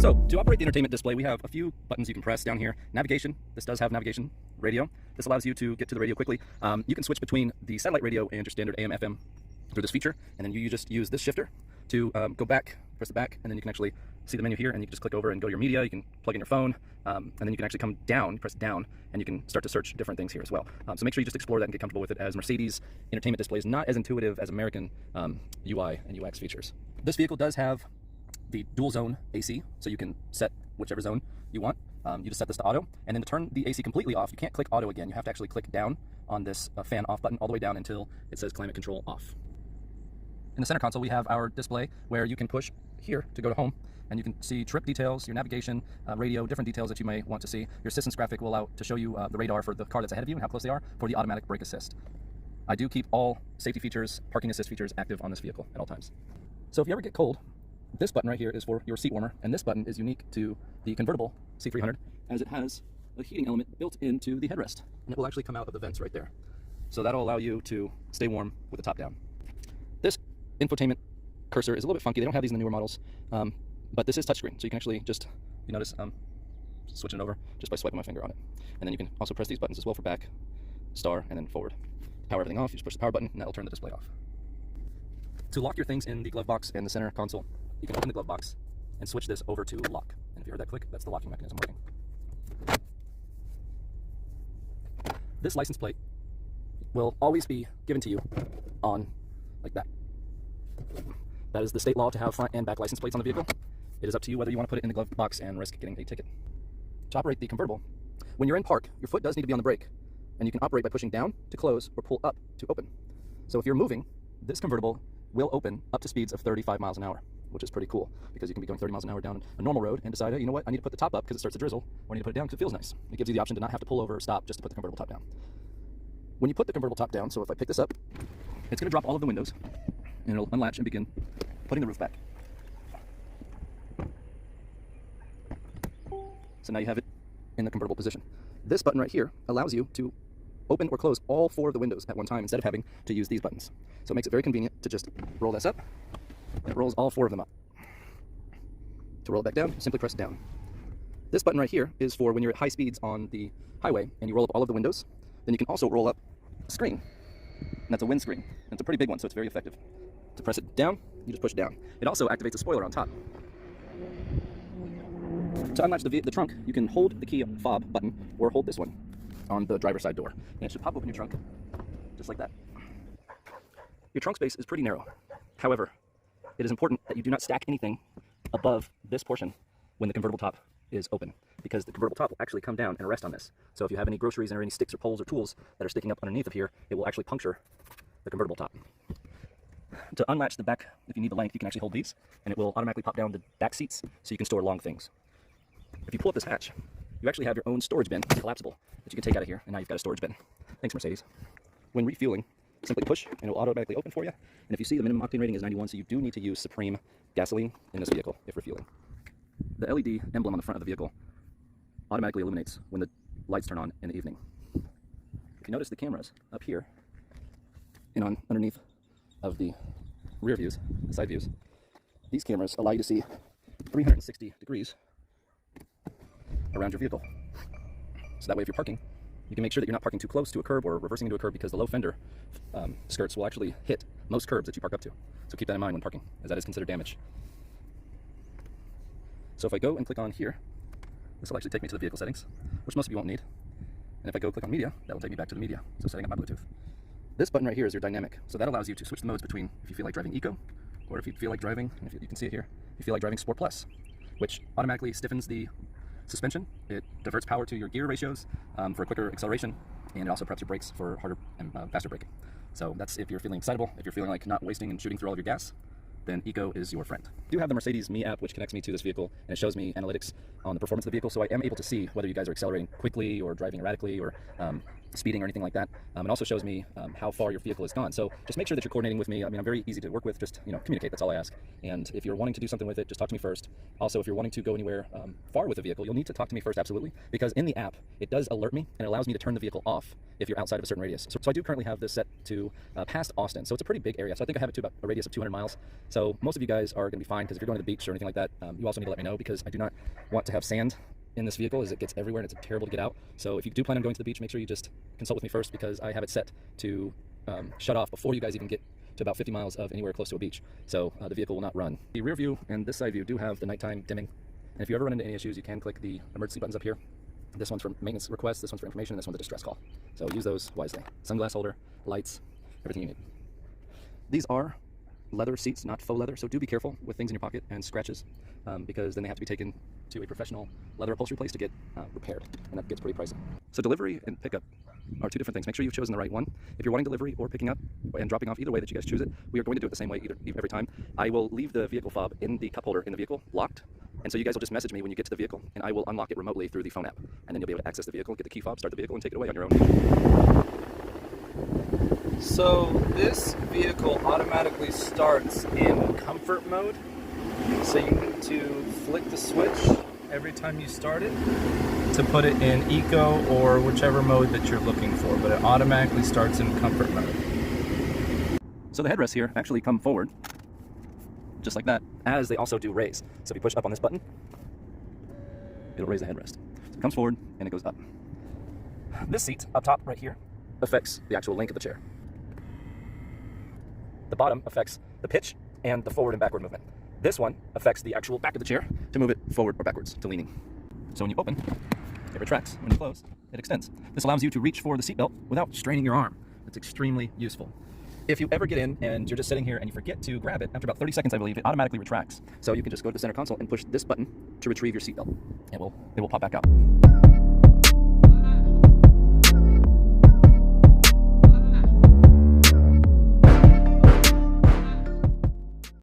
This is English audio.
So, to operate the entertainment display, we have a few buttons you can press down here. Navigation, this does have navigation. Radio, this allows you to get to the radio quickly. You can switch between the satellite radio and your standard AM, FM through this feature, and then you just use this shifter to go back, press the back, and then you can actually see the menu here, and you can just click over and go to your media. You can plug in your phone, and then you can actually come down, press down, and you can start to search different things here as well. So make sure you just explore that and get comfortable with it, as Mercedes entertainment display is not as intuitive as American UI and UX features. This vehicle does have the dual zone AC, so you can set whichever zone you want. You just set this to auto, and then to turn the AC completely off, you can't click auto again. You have to actually click down on this fan off button all the way down until it says climate control off. In the center console, we have our display where you can push here to go to home, and you can see trip details, your navigation, radio, different details that you may want to see. Your assistance graphic will allow to show you the radar for the car that's ahead of you and how close they are for the automatic brake assist. I do keep all safety features, parking assist features active on this vehicle at all times. So if you ever get cold, this button right here is for your seat warmer, and this button is unique to the convertible C300 as it has a heating element built into the headrest, and it will actually come out of the vents right there. So that'll allow you to stay warm with the top down. This infotainment cursor is a little bit funky. They don't have these in the newer models, but this is touchscreen, so you can actually just, you notice, switching it over just by swiping my finger on it. And then you can also press these buttons as well for back, star, and then forward. To power everything off, you just push the power button, and that'll turn the display off. To lock your things in the glove box and the center console, you can open the glove box and switch this over to lock. And if you heard that click, that's the locking mechanism working. This license plate will always be given to you on like that. That is the state law to have front and back license plates on the vehicle. It is up to you whether you want to put it in the glove box and risk getting a ticket. To operate the convertible, when you're in park, your foot does need to be on the brake, and you can operate by pushing down to close or pull up to open. So if you're moving, this convertible will open up to speeds of 35 miles an hour, which is pretty cool, because you can be going 30 miles an hour down a normal road and decide, hey, you know what, I need to put the top up because it starts to drizzle, or I need to put it down because it feels nice. It gives you the option to not have to pull over or stop just to put the convertible top down. When you put the convertible top down, so if I pick this up, it's going to drop all of the windows, and it'll unlatch and begin putting the roof back. So now you have it in the convertible position. This button right here allows you to open or close all 4 of the windows at one time instead of having to use these buttons. So it makes it very convenient to just roll this up, and it rolls all 4 of them up. To roll it back down, simply press down. This button right here is for when you're at high speeds on the highway and you roll up all of the windows. Then you can also roll up a screen, and that's a windscreen. And it's a pretty big one, so it's very effective. To press it down, you just push it down. It also activates a spoiler on top. To unlatch the trunk, you can hold the key fob button or hold this one on the driver's side door, and it should pop open your trunk just like that. Your trunk space is pretty narrow. However, it is important that you do not stack anything above this portion when the convertible top is open, because the convertible top will actually come down and rest on this. So if you have any groceries or any sticks or poles or tools that are sticking up underneath of here, it will actually puncture the convertible top. To unlatch the back, if you need the length, you can actually hold these, and it will automatically pop down the back seats so you can store long things. If you pull up this hatch, you actually have your own storage bin, collapsible, that you can take out of here, and now you've got a storage bin. Thanks, Mercedes. When refueling, simply push, and it will automatically open for you. And if you see, the minimum octane rating is 91, so you do need to use Supreme gasoline in this vehicle if refueling. The LED emblem on the front of the vehicle automatically illuminates when the lights turn on in the evening. If you notice the cameras up here and underneath of the rear views, the side views, these cameras allow you to see 360 degrees around your vehicle. So that way if you're parking, you can make sure that you're not parking too close to a curb or reversing into a curb, because the low fender skirts will actually hit most curbs that you park up to. So keep that in mind when parking, as that is considered damage. So if I go and click on here, this will actually take me to the vehicle settings, which most of you won't need. And if I go click on media, that will take me back to the media, so setting up my Bluetooth. This button right here is your dynamic, so that allows you to switch the modes between if you feel like driving Eco, or if you feel like driving, if you can see it here, you feel like driving Sport Plus, which automatically stiffens the suspension. It diverts power to your gear ratios for quicker acceleration, and it also preps your brakes for harder and faster braking. So that's if you're feeling excitable. If you're feeling like not wasting and shooting through all of your gas, then Eco is your friend. I do have the Mercedes Me app, which connects me to this vehicle, and it shows me analytics on the performance of the vehicle, so I am able to see whether you guys are accelerating quickly or driving erratically or speeding or anything like that. It also shows me how far your vehicle has gone. So just make sure that you're coordinating with me. I mean, I'm very easy to work with. Just, communicate. That's all I ask. And if you're wanting to do something with it, just talk to me first. Also, if you're wanting to go anywhere far with the vehicle, you'll need to talk to me first, absolutely. Because in the app, it does alert me and it allows me to turn the vehicle off if you're outside of a certain radius. So I do currently have this set to past Austin. So it's a pretty big area. So I think I have it to about a radius of 200 miles. So most of you guys are going to be fine, because if you're going to the beach or anything like that, you also need to let me know, because I do not want to have sand in this vehicle, as it gets everywhere and it's terrible to get out. So if you do plan on going to the beach, make sure you just consult with me first, because I have it set to shut off before you guys even get to about 50 miles of anywhere close to a beach. So the vehicle will not run. The rear view and this side view do have the nighttime dimming. And if you ever run into any issues, you can click the emergency buttons up here. This one's for maintenance requests, this one's for information, and this one's a distress call. So use those wisely. Sunglass holder, lights, everything you need. These are leather seats, not faux leather, so do be careful with things in your pocket and scratches, because then they have to be taken to a professional leather upholstery place to get repaired, and that gets pretty pricey. So delivery and pickup are two different things. Make sure you've chosen the right one. If you're wanting delivery or picking up and dropping off, either way that you guys choose it, we are going to do it the same way every time. I will leave the vehicle fob in the cup holder in the vehicle locked, and so you guys will just message me when you get to the vehicle, and I will unlock it remotely through the phone app, and then you'll be able to access the vehicle, get the key fob, start the vehicle, and take it away on your own. So this vehicle automatically starts in comfort mode, so you need to flick the switch every time you start it to put it in eco or whichever mode that you're looking for, but it automatically starts in comfort mode. So the headrests here actually come forward just like that, as they also do raise. So if you push up on this button, it'll raise the headrest. So it comes forward and it goes up. This seat up top right here affects the actual length of the chair. The bottom affects the pitch and the forward and backward movement. This one affects the actual back of the chair to move it forward or backwards to leaning. So when you open, it retracts. When you close, it extends. This allows you to reach for the seatbelt without straining your arm. It's extremely useful. If you ever get in and you're just sitting here and you forget to grab it, after about 30 seconds, I believe, it automatically retracts. So you can just go to the center console and push this button to retrieve your seatbelt. It will pop back out.